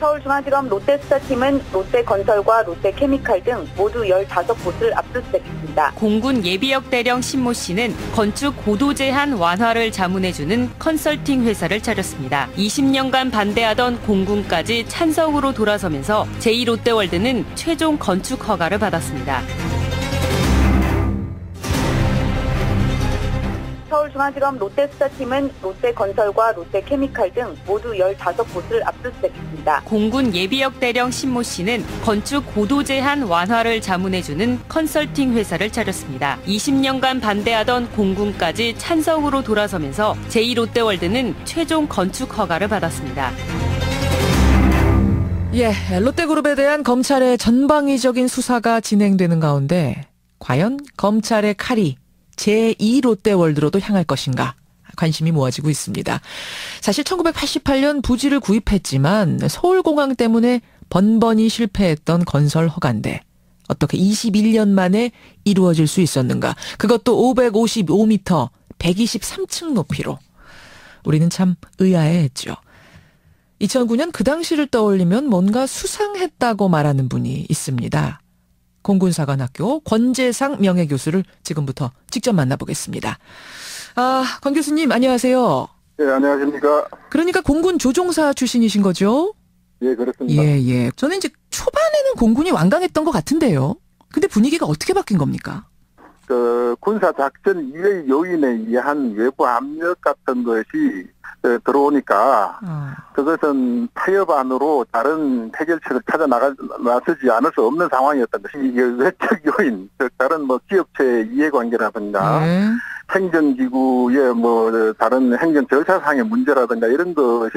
서울중앙지검 롯데수사팀은 롯데건설과 롯데케미칼 등 모두 15곳을 압수수색했습니다. 공군 예비역 대령 신모 씨는 건축 고도 제한 완화를 자문해주는 컨설팅 회사를 차렸습니다. 20년간 반대하던 공군까지 찬성으로 돌아서면서 제2롯데월드는 최종 건축 허가를 받았습니다. 서울중앙지검 롯데수사팀은 롯데건설과 롯데케미칼 등 모두 15곳을 압수수색했습니다. 공군 예비역 대령 신모 씨는 건축 고도 제한 완화를 자문해주는 컨설팅 회사를 차렸습니다. 20년간 반대하던 공군까지 찬성으로 돌아서면서 제2롯데월드는 최종 건축 허가를 받았습니다. 예, 롯데그룹에 대한 검찰의 전방위적인 수사가 진행되는 가운데 과연 검찰의 칼이 제2롯데월드로도 향할 것인가 관심이 모아지고 있습니다. 사실 1988년 부지를 구입했지만 서울공항 때문에 번번이 실패했던 건설 허가인데 어떻게 21년 만에 이루어질 수 있었는가. 그것도 555m, 123층 높이로. 우리는 참 의아해했죠. 2009년 그 당시를 떠올리면 뭔가 수상했다고 말하는 분이 있습니다. 공군사관학교 권재상 명예교수를 지금부터 직접 만나보겠습니다. 권 교수님 안녕하세요. 네, 안녕하십니까. 그러니까 공군 조종사 출신이신 거죠? 예, 그렇습니다. 예. 저는 이제 초반에는 공군이 완강했던 것 같은데요. 근데 분위기가 어떻게 바뀐 겁니까? 군사작전 이외의 요인에 의한 외부 압력 같은 것이 들어오니까 그것은 타협 안으로 다른 해결책을 나서지 않을 수 없는 상황이었던 것이 이게 외적 요인, 즉 다른 기업체 이해관계라든가 행정기구의 다른 행정 절차상의 문제라든가 이런 것에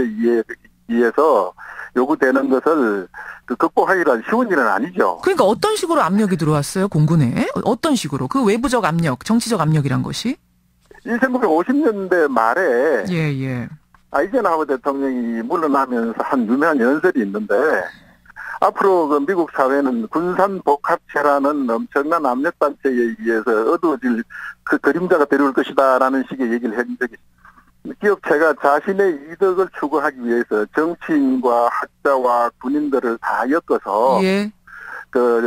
의해서 요구되는 것을 극복하기란 쉬운 일은 아니죠. 그러니까 어떤 식으로 압력이 들어왔어요, 공군에? 어떤 식으로? 그 외부적 압력, 정치적 압력이란 것이? 1950년대 말에 예. 아이젠하워 대통령이 물러나면서 한 유명한 연설이 있는데 앞으로 미국 사회는 군산복합체라는 엄청난 압력단체에 의해서 어두워질 그 그림자가 되어올 것이다라는 식의 얘기를 한 적이 있습니다. 기업체가 자신의 이득을 추구하기 위해서 정치인과 학자와 군인들을 다 엮어서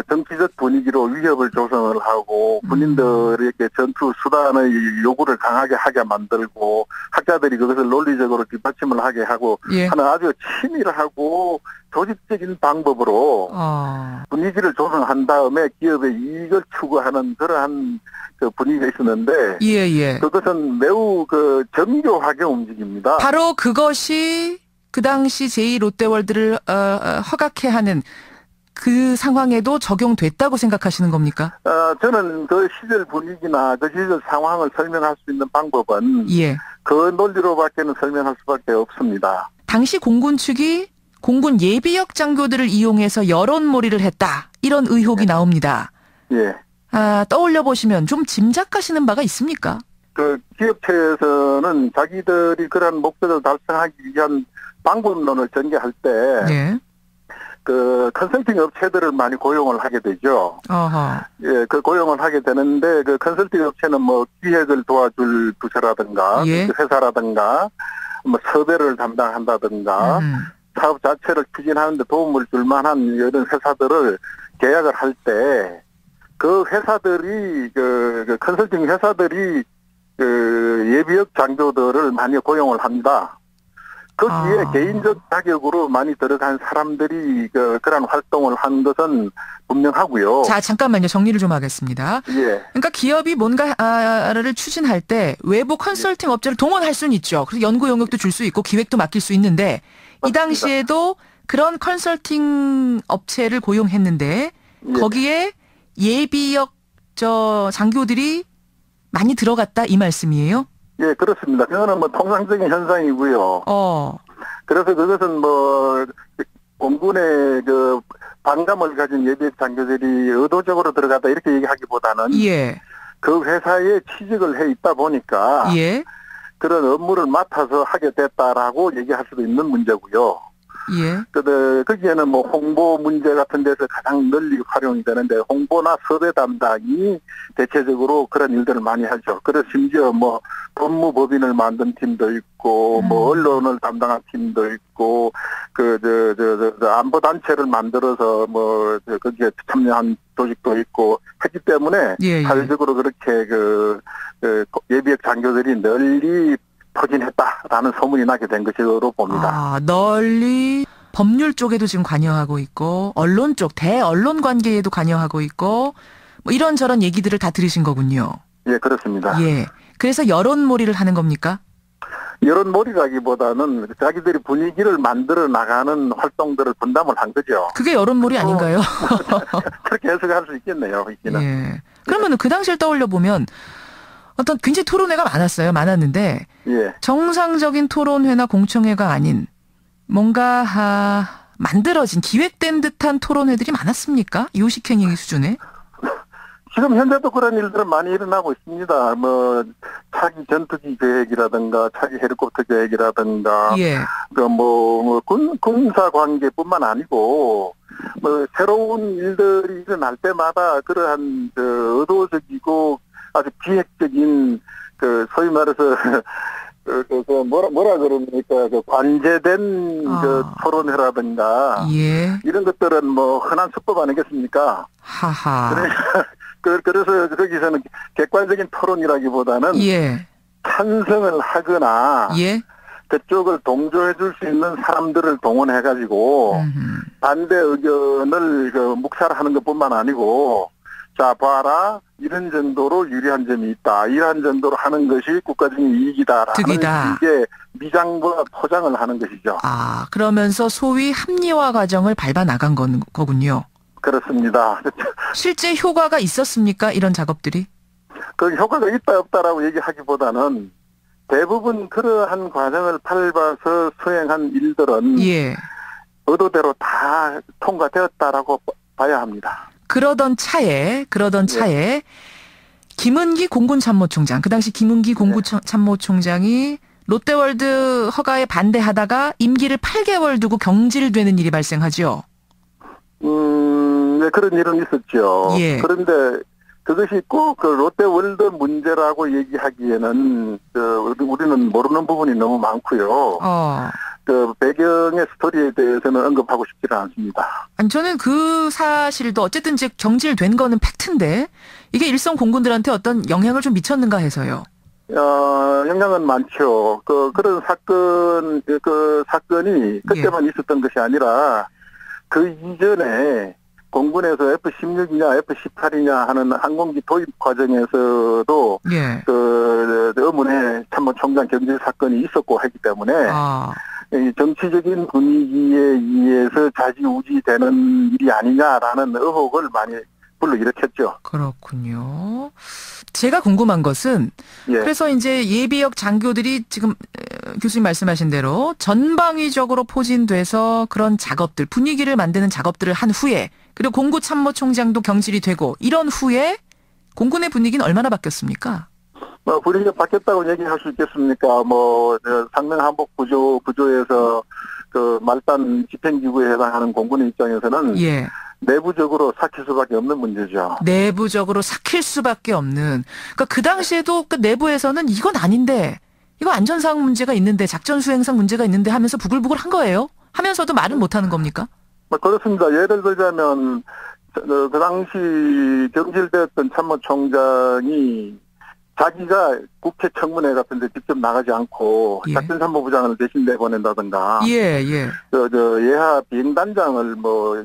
정치적 분위기로 위협을 조성을 하고 군인들에게 전투 수단의 요구를 강하게 하게 만들고 학자들이 그것을 논리적으로 뒷받침을 하게 하고 하는 아주 치밀하고 조직적인 방법으로 분위기를 조성한 다음에 기업의 이익을 추구하는 그러한 분위기가 있었는데 그것은 매우 정교하게 움직입니다. 바로 그것이 그 당시 제2롯데월드를 허가케 하는 그 상황에도 적용됐다고 생각하시는 겁니까? 저는 그 시절 분위기나 그 시절 상황을 설명할 수 있는 방법은 그 논리로밖에는 설명할 수밖에 없습니다. 당시 공군 측이 공군 예비역 장교들을 이용해서 여론몰이를 했다. 이런 의혹이 나옵니다. 떠올려 보시면 좀 짐작하시는 바가 있습니까? 그 기업체에서는 자기들이 그런 목적을 달성하기 위한 방법론을 전개할 때 컨설팅 업체들을 많이 고용을 하게 되죠. 그 고용을 하게 되는데 그 컨설팅 업체는 기획을 도와줄 부서라든가 회사라든가 섭외를 담당한다든가 사업 자체를 추진하는데 도움을 줄 만한 이런 회사들을 계약을 할 때 그 회사들이 컨설팅 회사들이 예비역 장교들을 많이 고용을 합니다. 거기에 개인적 자격으로 많이 들어간 사람들이 그런 활동을 한 것은 분명하고요. 자, 잠깐만요. 정리를 좀 하겠습니다. 그러니까 기업이 뭔가를 추진할 때 외부 컨설팅 업체를 동원할 수는 있죠. 그래서 연구 용역도 줄 수 있고 기획도 맡길 수 있는데 맞습니다. 이 당시에도 그런 컨설팅 업체를 고용했는데 거기에 예비역 장교들이 많이 들어갔다 이 말씀이에요? 예, 그렇습니다. 그거는 통상적인 현상이고요. 그래서 그것은 공군의 반감을 가진 예비역 장교들이 의도적으로 들어갔다 이렇게 얘기하기보다는 그 회사에 취직을 해 있다 보니까 그런 업무를 맡아서 하게 됐다라고 얘기할 수도 있는 문제고요. 예. 거기에는 뭐 홍보 문제 같은 데서 가장 널리 활용이 되는데 홍보나 섭외 담당이 대체적으로 그런 일들을 많이 하죠. 그래서 심지어 뭐 법무법인을 만든 팀도 있고 뭐 언론을 담당한 팀도 있고 안보 단체를 만들어서 뭐 거기에 참여한 조직도 있고 했기 때문에 사회적으로 그렇게 예비역 장교들이 널리 포진했다라는 소문이 나게 된 것으로 봅니다. 아, 널리 법률 쪽에도 지금 관여하고 있고 언론 쪽 대언론 관계에도 관여하고 있고 뭐 이런저런 얘기들을 다 들으신 거군요. 예, 그렇습니다. 예. 그래서 여론몰이를 하는 겁니까? 여론몰이라기보다는 자기들이 분위기를 만들어 나가는 활동들을 분담을 한 거죠. 그게 여론몰이 아닌가요? 그렇게 해석할 수 있겠네요. 있기는. 예. 그러면 그 당시를 떠올려 보면 어떤 굉장히 토론회가 많았는데 예. 정상적인 토론회나 공청회가 아닌 뭔가 만들어진 기획된 듯한 토론회들이 많았습니까? 요식행위 수준에? 지금 현재도 그런 일들은 많이 일어나고 있습니다. 뭐 차기 전투기 계획이라든가 차기 헬리콥터 계획이라든가 예. 군사 관계뿐만 아니고 뭐 새로운 일들이 일어날 때마다 그러한 의도적이고 아주 기획적인 소위 말해서 뭐라 그럽니까 관제된 토론회라든가 예. 이런 것들은 뭐 흔한 수법 아니겠습니까? 하하. 그래서 거기서는 객관적인 토론이라기보다는 예. 찬성을 하거나 예. 그쪽을 동조해 줄 수 있는 사람들을 동원해가지고 반대 의견을 묵살하는 것뿐만 아니고 자 봐라 이런 정도로 유리한 점이 있다. 이러한 정도로 하는 것이 국가적인 이익이다라는 이게 미장과 포장을 하는 것이죠. 아, 그러면서 소위 합리화 과정을 밟아 나간 거군요. 그렇습니다. 실제 효과가 있었습니까? 이런 작업들이? 그 효과가 있다 없다라고 얘기하기보다는 대부분 그러한 과정을 밟아서 수행한 일들은 예. 의도대로 다 통과되었다라고 봐야 합니다. 그러던 차에 예. 김은기 공군참모총장, 그 당시 김은기 공군참모총장이 롯데월드 허가에 반대하다가 임기를 8개월 두고 경질되는 일이 발생하죠. 네, 그런 일은 있었죠. 예. 그런데 그것이 꼭 롯데월드 문제라고 얘기하기에는 우리는 모르는 부분이 너무 많고요. 배경의 스토리에 대해서는 언급하고 싶지는 않습니다. 아니, 저는 그 사실도 어쨌든 이제 경질된 거는 팩트인데 이게 일선 공군들한테 어떤 영향을 좀 미쳤는가 해서요. 영향은 많죠. 그런 사건이 그때만 있었던 것이 아니라 그 이전에 공군에서 F-16이냐 F-18이냐 하는 항공기 도입 과정에서도 의문의 참모총장 경질 사건이 있었고 했기 때문에 정치적인 분위기에 의해서 좌지우지되는 일이 아니냐라는 의혹을 많이 불러일으켰죠. 그렇군요. 제가 궁금한 것은 그래서 이제 예비역 장교들이 지금 교수님 말씀하신 대로 전방위적으로 포진돼서 그런 작업들, 분위기를 만드는 작업들을 한 후에 그리고 공구참모총장도 경질이 되고 이런 후에 공군의 분위기는 얼마나 바뀌었습니까? 분위기가 바뀌었다고 얘기할 수 있겠습니까? 상명 한복 구조에서 말단 집행기구에 해당하는 공군의 입장에서는 내부적으로 삭힐 수밖에 없는 문제죠. 내부적으로 삭힐 수밖에 없는. 그러니까 그 당시에도 그 내부에서는 이건 아닌데, 이거 안전상 문제가 있는데, 작전 수행상 문제가 있는데 하면서 부글부글 한 거예요? 하면서도 말은 못 하는 겁니까? 그렇습니다. 예를 들자면 그 당시 경질되었던 참모총장이 자기가 국회 청문회 같은 데 직접 나가지 않고 작전参谋부장을 대신 내보낸다든가 예하 비행단장을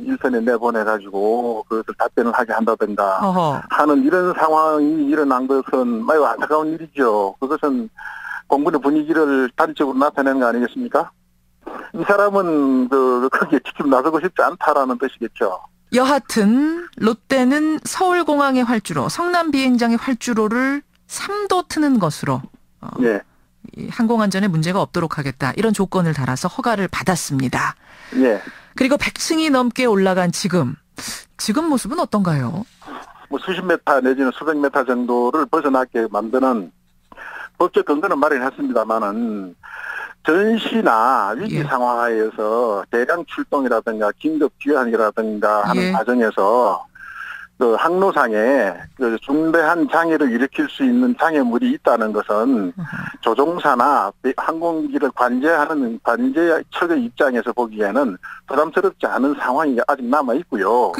일선에 내보내가지고 그것을 답변을 하게 한다든가 하는 이런 상황이 일어난 것은 매우 안타까운 일이죠. 그것은 공군의 분위기를 단적으로 나타내는 거 아니겠습니까? 이 사람은 거기에 직접 나서고 싶지 않다라는 뜻이겠죠. 여하튼 롯데는 서울공항의 활주로, 성남 비행장의 활주로를 3도 트는 것으로 항공안전에 문제가 없도록 하겠다. 이런 조건을 달아서 허가를 받았습니다. 그리고 100층이 넘게 올라간 지금 모습은 어떤가요? 수십 메타 내지는 수백 메타 정도를 벗어나게 만드는 법적 근거는 마련했습니다만은 전시나 위기 예. 상황하에서 대량 출동이라든가 긴급 귀환이라든가 하는 예. 과정에서 그 항로상에 그 중대한 장애를 일으킬 수 있는 장애물이 있다는 것은 조종사나 항공기를 관제하는 관제측의 입장에서 보기에는 부담스럽지 않은 상황이 아직 남아 있고요.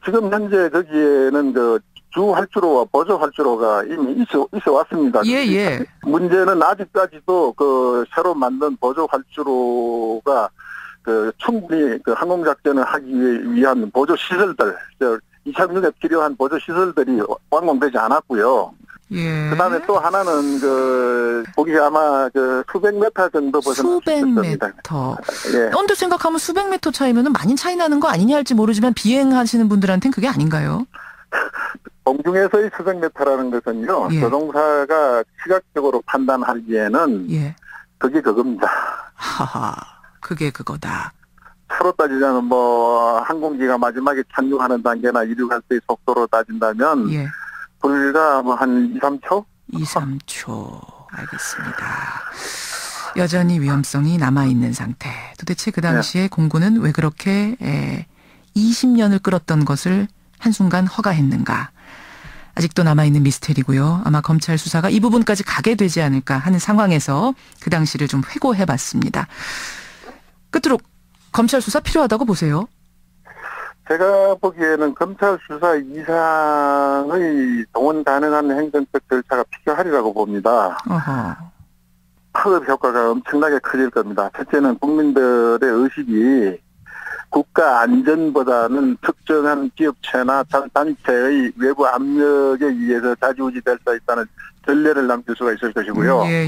지금 현재 거기에는 그 주 활주로와 보조 활주로가 이미 있어 왔습니다. 예. 문제는 아직까지도 그 새로 만든 보조 활주로가 그 충분히 그 항공 작전을 하기 위한 보조 시설들, 이착륙에 필요한 보조 시설들이 완공되지 않았고요. 예. 그다음에 또 하나는 그 거기 아마 그 수백 메타 정도 벗어났을 수백 겁니다. 메터. 예. 언뜻 생각하면 수백 메터 차이면은 많이 차이 나는 거 아니냐 할지 모르지만 비행하시는 분들한테는 그게 아닌가요? 공중에서의 수백 메타라는 것은요. 예. 조종사가 시각적으로 판단하기에는 예. 그게 그겁니다. 하하. 그게 그거다. 차로 따지자면 뭐 항공기가 마지막에 착륙하는 단계나 이륙할 때의 속도로 따진다면 예. 불과 뭐 한 2, 3초? 2, 3초. 알겠습니다. 여전히 위험성이 남아있는 상태. 도대체 그 당시에 공군은 왜 그렇게 20년을 끌었던 것을 한순간 허가했는가. 아직도 남아있는 미스테리고요. 아마 검찰 수사가 이 부분까지 가게 되지 않을까 하는 상황에서 그 당시를 좀 회고해봤습니다. 끝으로 검찰 수사 필요하다고 보세요? 제가 보기에는 검찰 수사 이상의 동원 가능한 행정적 절차가 필요하리라고 봅니다. 어허. 파급 효과가 엄청나게 커질 겁니다. 첫째는 국민들의 의식이 국가 안전보다는 특정한 기업체나 단체의 외부 압력에 의해서 좌지우지 될 수 있다는 전례를 남길 수가 있을 것이고요. 예.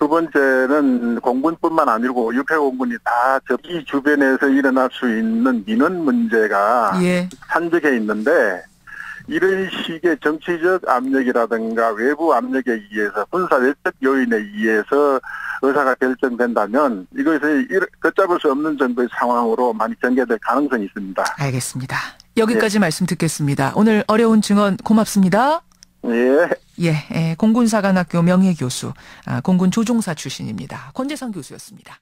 두 번째는 공군뿐만 아니고 육해공군이 다 이 주변에서 일어날 수 있는 민원 문제가 예. 산적해 있는데 이런 식의 정치적 압력이라든가 외부 압력에 의해서 군사외적 요인에 의해서 의사가 결정된다면 이것이 걷잡을 수 없는 정도의 상황으로 많이 전개될 가능성이 있습니다. 알겠습니다. 여기까지 말씀 듣겠습니다. 오늘 어려운 증언 고맙습니다. 예. 공군사관학교 명예교수, 공군 조종사 출신입니다. 권재성 교수였습니다.